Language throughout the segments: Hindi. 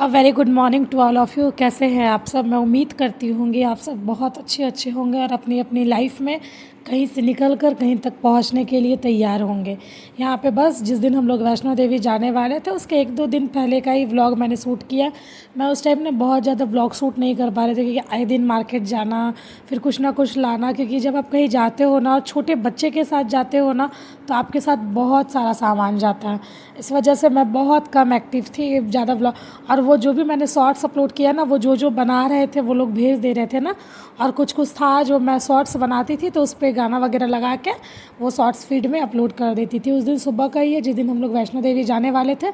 Very good morning to all of you. कैसे हैं आप सब? मैं उम्मीद करती होंगी आप सब बहुत अच्छे होंगे और अपनी अपनी लाइफ में कहीं से निकल कर कहीं तक पहुंचने के लिए तैयार होंगे। यहाँ पे बस जिस दिन हम लोग वैष्णो देवी जाने वाले थे उसके 1-2 दिन पहले का ही व्लॉग मैंने शूट किया। मैं उस टाइम ने बहुत ज़्यादा व्लॉग शूट नहीं कर पा रहे थे क्योंकि आए दिन मार्केट जाना, फिर कुछ ना कुछ लाना, क्योंकि जब आप कहीं जाते हो ना और छोटे बच्चे के साथ जाते हो ना तो आपके साथ बहुत सारा सामान जाता है। इस वजह से मैं बहुत कम एक्टिव थी ज़्यादा व्लॉग। और वो जो भी मैंने शॉर्ट्स अपलोड किया ना, वो जो बना रहे थे वो लोग भेज दे रहे थे ना, और कुछ था जो मैं शॉर्ट्स बनाती थी तो उस पर गाना वगैरह लगा के वो शॉर्ट्स फीड में अपलोड कर देती थी। उस दिन सुबह का ही है जिस दिन हम लोग वैष्णो देवी जाने वाले थे,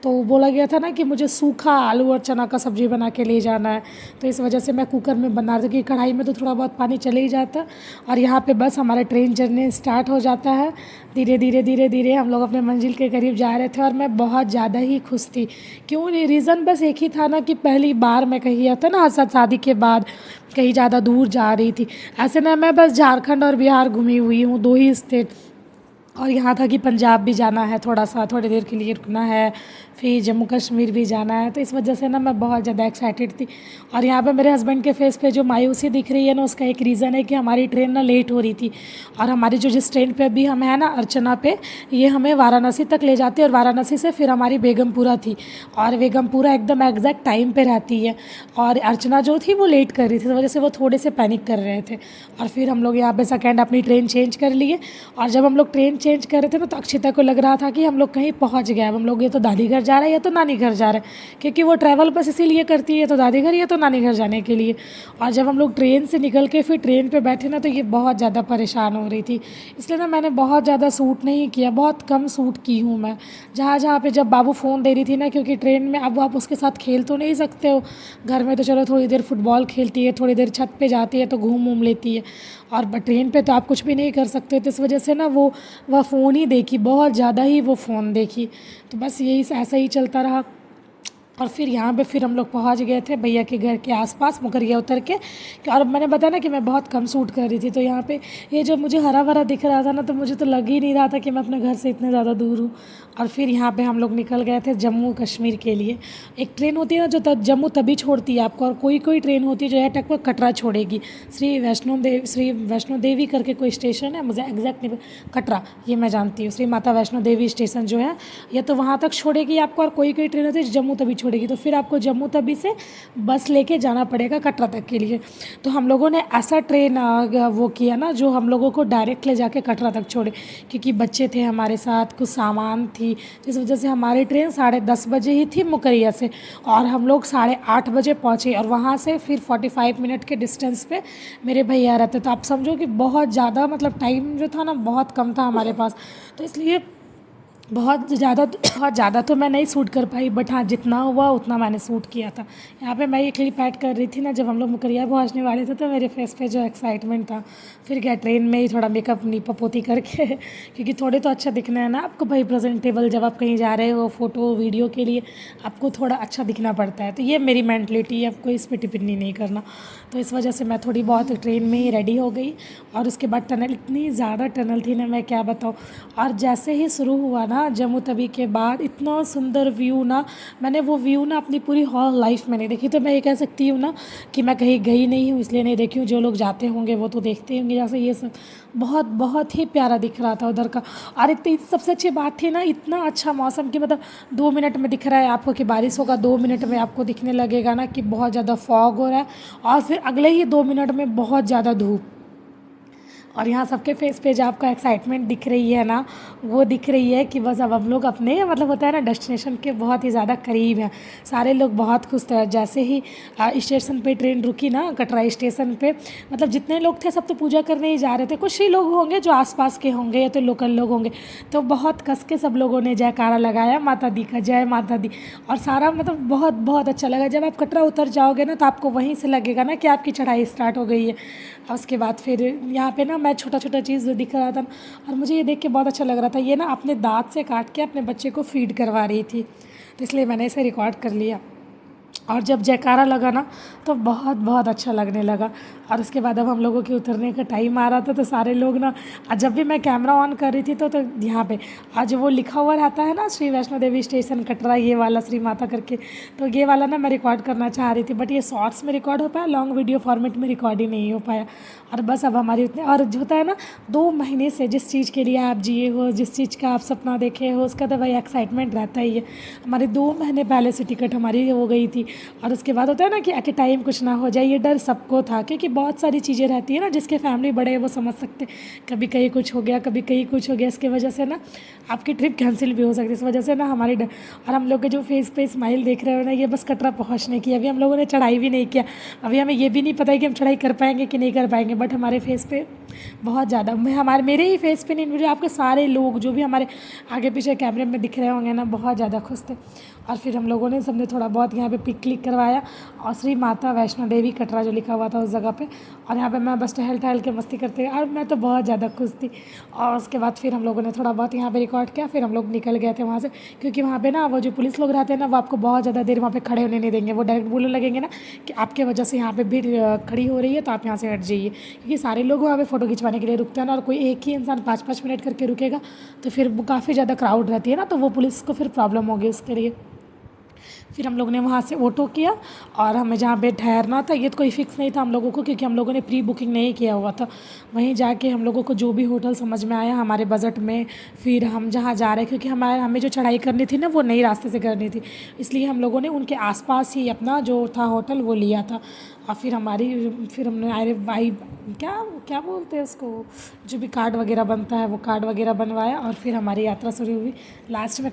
तो बोला गया था ना कि मुझे सूखा आलू और चना का सब्ज़ी बना के ले जाना है। तो इस वजह से मैं कुकर में बना रही थी कि कढ़ाई में तो थोड़ा बहुत पानी चले ही जाता। और यहाँ पे बस हमारा ट्रेन जर्नी स्टार्ट हो जाता है। धीरे धीरे हम लोग अपने मंजिल के करीब जा रहे थे और मैं बहुत ज़्यादा ही खुश थी। क्यों? रीज़न बस एक ही था ना कि पहली बार मैं कहीं आता ना शादी के बाद कहीं ज़्यादा दूर जा रही थी। ऐसे ना मैं बस झारखंड और बिहार घूमी हुई हूँ, 2 ही स्टेट। और यहाँ था कि पंजाब भी जाना है, थोड़ा सा थोड़ी देर के लिए रुकना है, फिर जम्मू कश्मीर भी जाना है। तो इस वजह से ना मैं बहुत ज़्यादा एक्साइटेड थी। और यहाँ पे मेरे हस्बैंड के फेस पे जो मायूसी दिख रही है ना, उसका एक रीज़न है कि हमारी ट्रेन ना लेट हो रही थी। और हमारी जो जिस ट्रेन पे अभी हम हैं ना, अर्चना पे, ये हमें वाराणसी तक ले जाती है और वाराणसी से फिर हमारी बेगमपुरा थी। और बेगमपुरा एकदम एग्जैक्ट टाइम पे रहती है। और अर्चना जो थी वो लेट कर रही थी, इस वजह से वो थोड़े से पैनिक कर रहे थे। और फिर हम लोग यहाँ पे सेकेंड अपनी ट्रेन चेंज कर लिए। और जब हम लोग ट्रेन चेंज कर रहे थे ना तो अक्षिता को लग रहा था कि हम लोग कहीं पहुँच गए। अब हम लोग ये तो दादी घर जा रहे हैं या तो नानी घर जा रहे हैं, क्योंकि वो ट्रैवल बस इसीलिए करती है, तो दादी घर या तो नानी घर जाने के लिए। और जब हम लोग ट्रेन से निकल के फिर ट्रेन पे बैठे ना तो ये बहुत ज़्यादा परेशान हो रही थी। इसलिए ना मैंने बहुत ज़्यादा सूट नहीं किया, बहुत कम सूट की हूँ मैं। जहाँ पे जब बाबू फ़ोन दे रही थी ना, क्योंकि ट्रेन में अब आप उसके साथ खेल तो नहीं सकते हो। घर में तो चलो थोड़ी देर फुटबॉल खेलती है, थोड़ी देर छत पे जाती है तो घूम लेती है, और ट्रेन पे तो आप कुछ भी नहीं कर सकते। तो इस वजह से ना वह फ़ोन ही देखी, बहुत ज़्यादा ही वो फ़ोन देखी। तो बस यही ऐसा ही चलता रहा। और फिर यहाँ पे फिर हम लोग पहुँच गए थे भैया के घर के आसपास मुकरिया उतर के। और मैंने बताया ना कि मैं बहुत कम सूट कर रही थी, तो यहाँ पे ये जो मुझे हरा भरा दिख रहा था ना, तो मुझे तो लग ही नहीं रहा था कि मैं अपने घर से इतने ज़्यादा दूर हूँ। और फिर यहाँ पे हम लोग निकल गए थे जम्मू कश्मीर के लिए। एक ट्रेन होती है ना जो जम्मू तभी छोड़ती है आपको, और कोई ट्रेन होती है जो है टक कटरा छोड़ेगी। श्री वैष्णो देवी करके कोई स्टेशन है, मुझे एग्जैक्ट नहीं, कटरा ये मैं जानती हूँ। श्री माता वैष्णो देवी स्टेशन जो है, या तो वहाँ तक छोड़ेगी आपको, और कोई ट्रेन होती है जम्मू तभी छोड़ेगी। तो फिर आपको जम्मू तवी से बस लेके जाना पड़ेगा कटरा तक के लिए। तो हम लोगों ने ऐसा ट्रेन वो किया ना जो हम लोगों को डायरेक्ट ले जाके कटरा तक छोड़े, क्योंकि बच्चे थे हमारे साथ, कुछ सामान थी। तो इस वजह से हमारी ट्रेन 10:30 बजे ही थी मुकरिया से, और हम लोग 8:30 बजे पहुँचे। और वहाँ से फिर 45 मिनट के डिस्टेंस पे मेरे भैया रहते। तो आप समझो कि बहुत ज़्यादा मतलब टाइम जो था ना बहुत कम था हमारे पास। तो इसलिए बहुत ज़्यादा तो मैं नहीं सूट कर पाई, बट हाँ जितना हुआ उतना मैंने सूट किया था। यहाँ पे मैं ये क्लिप ऐड कर रही थी ना, जब हम लोग मुकरिया पहुँचने वाले थे तो मेरे फेस पे जो एक्साइटमेंट था। फिर क्या ट्रेन में ही थोड़ा मेकअप नीपा पोती करके क्योंकि थोड़े तो अच्छा दिखना है ना आपको भाई, प्रेजेंटेबल जब आप कहीं जा रहे हो फ़ोटो वीडियो के लिए आपको थोड़ा अच्छा दिखना पड़ता है। तो ये मेरी मेंटलिटी है, आपको इस पर टिप्पणी नहीं करना। तो इस वजह से मैं थोड़ी बहुत ट्रेन में ही रेडी हो गई। और उसके बाद टनल, इतनी ज़्यादा टनल थी ना मैं क्या बताऊँ। और जैसे ही शुरू हुआ ना जम्मू तवी के बाद, इतना सुंदर व्यू ना, मैंने वो व्यू ना अपनी पूरी हॉल लाइफ में नहीं देखी। तो मैं ये कह सकती हूँ ना कि मैं कहीं गई नहीं हूँ इसलिए नहीं देखी हूँ, जो लोग जाते होंगे वो तो देखते होंगे। जैसे ये सब बहुत ही प्यारा दिख रहा था उधर का। और इतनी सबसे अच्छी बात थी ना, इतना अच्छा मौसम कि मतलब 2 मिनट में दिख रहा है आपको कि बारिश होगा, 2 मिनट में आपको दिखने लगेगा ना कि बहुत ज़्यादा फॉग हो रहा है, और फिर अगले ही 2 मिनट में बहुत ज़्यादा धूप। और यहाँ सबके फेस पे जो आपको एक्साइटमेंट दिख रही है ना, वो दिख रही है कि बस अब हम लोग अपने मतलब होता है ना डेस्टिनेशन के बहुत ही ज़्यादा करीब हैं। सारे लोग बहुत खुश थे। जैसे ही स्टेशन पे ट्रेन रुकी ना, कटरा स्टेशन पे, मतलब जितने लोग थे सब तो पूजा करने ही जा रहे थे। कुछ ही लोग होंगे जो आसपास के होंगे या तो लोकल लोग होंगे, तो बहुत कस के सब लोगों ने जयकारा लगाया माता दी का, जय माता दी। और सारा मतलब बहुत अच्छा लगा। जब आप कटरा उतर जाओगे ना तो आपको वहीं से लगेगा ना कि आपकी चढ़ाई स्टार्ट हो गई है। और उसके बाद फिर यहाँ पे ना मैं छोटा चीज़ दिख रहा था, और मुझे ये देख के बहुत अच्छा लग रहा था। ये ना अपने दाँत से काट के अपने बच्चे को फीड करवा रही थी, तो इसलिए मैंने इसे रिकॉर्ड कर लिया। और जब जयकारा लगा ना तो बहुत बहुत अच्छा लगने लगा। और उसके बाद अब हम लोगों के उतरने का टाइम आ रहा था तो सारे लोग ना, जब भी मैं कैमरा ऑन कर रही थी तो यहाँ पे आज वो लिखा हुआ रहता है ना, श्री वैष्णो देवी स्टेशन कटरा, ये वाला श्री माता करके, तो ये वाला ना मैं रिकॉर्ड करना चाह रही थी, बट ये शॉर्ट्स में रिकॉर्ड हो पाया, लॉन्ग वीडियो फॉर्मेट में रिकॉर्ड ही नहीं हो पाया। और बस अब हमारी उतने, और जो होता है ना 2 महीने से जिस चीज़ के लिए आप जिए हो, जिस चीज़ का आप सपना देखे हो, उसका तो भाई एक्साइटमेंट रहता ही है। हमारे 2 महीने पहले से टिकट हमारी हो गई थी। और उसके बाद होता है ना कि एट ए टाइम कुछ ना हो जाए, ये डर सबको था, क्योंकि बहुत सारी चीज़ें रहती है ना, जिसके फैमिली बड़े है वो समझ सकते, कभी कहीं कुछ हो गया, कभी कहीं कुछ हो गया, इसकी वजह से ना आपकी ट्रिप कैंसिल भी हो सकती है। इस वजह से ना हमारी डर, और हम लोग के जो फेस पे स्माइल देख रहे हो ना, ये बस कटरा पहुँचने की। अभी हम लोगों ने चढ़ाई भी नहीं किया, अभी हमें ये भी नहीं पता है कि हम चढ़ाई कर पाएंगे कि नहीं कर पाएंगे, बट हमारे फेस पे बहुत ज़्यादा, मेरे ही फेस पे नहीं, मुझे आपके सारे लोग जो भी हमारे आगे पीछे कैमरे में दिख रहे होंगे ना, बहुत ज़्यादा खुश थे। और फिर हम लोगों ने सबने थोड़ा बहुत यहाँ पे पिक क्लिक करवाया, और श्री माता वैष्णो देवी कटरा जो लिखा हुआ था उस जगह पे, और यहाँ पे मैं बस टहल टहल के मस्ती करते, और मैं तो बहुत ज़्यादा खुश थी। और उसके बाद फिर हम लोगों ने थोड़ा बहुत यहाँ पे रिकॉर्ड किया, फिर हम लोग निकल गए थे वहाँ से, क्योंकि वहाँ पे ना वो जो पुलिस लोग रहते हैं ना, वो आपको बहुत ज़्यादा देर वहाँ पे खड़े होने नहीं देंगे। वो डायरेक्ट बोलने लगेंगे ना कि आपके वजह से यहाँ पे भीड़ खड़ी हो रही है, तो आप यहाँ से हट जाइए, क्योंकि सारे लोग वहाँ पे फ़ोटो खिंचवाने के लिए रुकते हैं ना, और कोई एक ही इंसान 5-5 मिनट करके रुकेगा तो फिर वो काफ़ी ज़्यादा क्राउड रहती है ना, तो वो पुलिस को फिर प्रॉब्लम होगी उसके लिए। फिर हम लोग ने वहाँ से ऑटो किया, और हमें जहाँ पे ठहरना था, ये तो कोई फिक्स नहीं था हम लोगों को, क्योंकि हम लोगों ने प्री बुकिंग नहीं किया हुआ था। वहीं जाके हम लोगों को जो भी होटल समझ में आया हमारे बजट में, फिर हम जहाँ जा रहे, क्योंकि हमें जो चढ़ाई करनी थी ना वो नई रास्ते से करनी थी, इसलिए हम लोगों ने उनके आसपास ही अपना जो था होटल वो लिया था। और फिर हमने अरे भाई क्या क्या बोलते हैं उसको, जो भी कार्ड वगैरह बनता है वो कार्ड वगैरह बनवाया, और फिर हमारी यात्रा शुरू हुई। लास्ट में